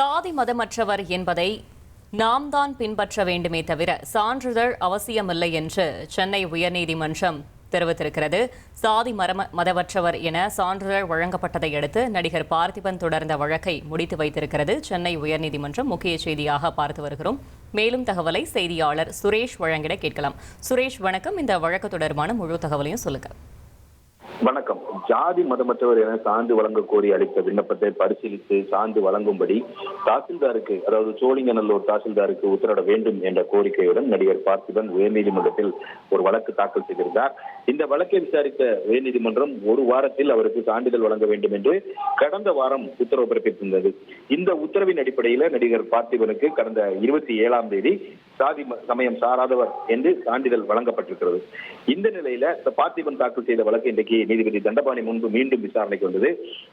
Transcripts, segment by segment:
சாதி மதமற்றவர் என்பதை நாம் தான் பின்பற்ற வேண்டுமே தவிர சான்றிதழ் அவசியமில்லை என்று சென்னை உயர்நீதிமன்றம் தெரிவித்திருக்கிறது. சாதி மதமற்றவர் என சான்றிதழ் வழங்கப்பட்டதை அடுத்து நடிகர் பார்த்திபன் தொடர்ந்த வழக்கை முடித்து வைத்திருக்கிறது சென்னை உயர்நீதிமன்றம். முக்கிய செய்தியாக பார்த்து வருகிறோம். மேலும் தகவலை செய்தியாளர் சுரேஷ் வழங்கிட கேட்கலாம். சுரேஷ் வணக்கம். இந்த வழக்கு தொடர்பான முழு தகவலையும் சொல்லுங்க. வணக்கம். ஜாதி மதமற்றவர் என சான்று வழங்க கோரி அளித்த விண்ணப்பத்தை பரிசீலித்து சான்று வழங்கும்படி தாசில்தாருக்கு, அதாவது சோழிங்கநல்லூர் தாசில்தாருக்கு உத்தரவிட வேண்டும் என்ற கோரிக்கையுடன் நடிகர் பார்த்திபன் உயர்நீதிமன்றத்தில் ஒரு வழக்கு தாக்கல் செய்திருந்தார். இந்த வழக்கை விசாரித்த உயர்நீதிமன்றம் ஒரு வாரத்தில் அவருக்கு சான்றிதழ் வழங்க வேண்டும் என்று கடந்த வாரம் உத்தரவு பிறப்பித்திருந்தது. இந்த உத்தரவின் அடிப்படையில் நடிகர் பார்த்திபனுக்கு கடந்த 27ஆம் தேதி சாதி சமயம் சாராதவர் என்று சான்றிதழ் வழங்கப்பட்டிருக்கிறது. இந்த நிலையில பார்த்திபன் தாக்கல் செய்த வழக்கு இன்றைக்கு நீதிபதி தண்டபாணி முன்பு மீண்டும் விசாரணைக்கு வந்தது.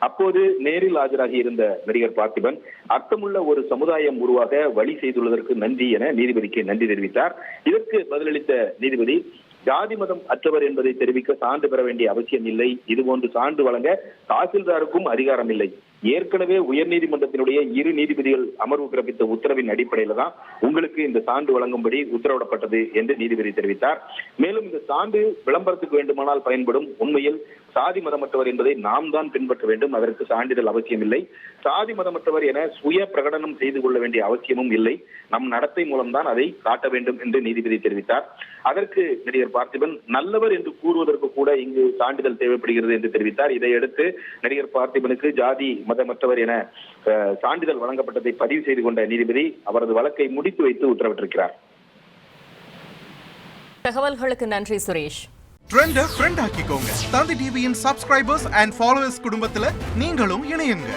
அப்போது நேரில் ஆஜராகி இருந்த நடிகர் பார்த்திபன் அர்த்தமுள்ள ஒரு சமுதாயம் உருவாக வழி செய்துள்ளதற்கு நன்றி என நீதிபதிக்கு நன்றி தெரிவித்தார். இதற்கு பதிலளித்த நீதிபதி, ஜாதி மதம் அற்றவர் என்பதை தெரிவிக்க சான்று பெற வேண்டிய அவசியம் இல்லை, இதுபோன்று சான்று வழங்க தாசில்தாருக்கும் அதிகாரம் இல்லை. ஏற்கனவே உயர்நீதிமன்றத்தினுடைய 2 நீதிபதிகள் அமர்வு பிறப்பித்த உத்தரவின் அடிப்படையில தான் உங்களுக்கு இந்த சான்று வழங்கும்படி உத்தரவிடப்பட்டது என்று நீதிபதி தெரிவித்தார். மேலும் இந்த சான்று விளம்பரத்துக்கு வேண்டுமானால் பயன்படும், உண்மையில் சாதி மதமற்றவர் என்பதை நாம் தான் பின்பற்ற வேண்டும், அதற்கு சான்றிதழ் அவசியம் இல்லை. சாதி மதமற்றவர் என சுய பிரகடனம் செய்து கொள்ள வேண்டிய அவசியமும் இல்லை, நம் நடத்தை மூலம்தான் அதை காட்ட வேண்டும் என்று நீதிபதி தெரிவித்தார். அதற்கு நடிகர் பார்த்திபன் நல்லவர் என்று கூறுவதற்கு கூட இங்கு சான்றிதழ் தேவைப்படுகிறது என்று தெரிவித்தார். இதையடுத்து நடிகர் பார்த்திபனுக்கு ஜாதி மதமற்றவர் என சான்றிதழ் வழங்கப்பட்டதை பதிவு செய்து கொண்ட நீதிபதி அவரது வழக்கை முடித்து வைத்து உத்தரவிட்டிருக்கிறார். தகவல்களுக்கு நன்றி சுரேஷ். ட்ரெண்ட ஃப்ரெண்ட் ஆக்கிக்கோங்க. தந்தி டிவியின் சப்ஸ்கிரைபர்ஸ் அண்ட் ஃபாலோவர்ஸ் குடும்பத்துல நீங்களும் இணையுங்க.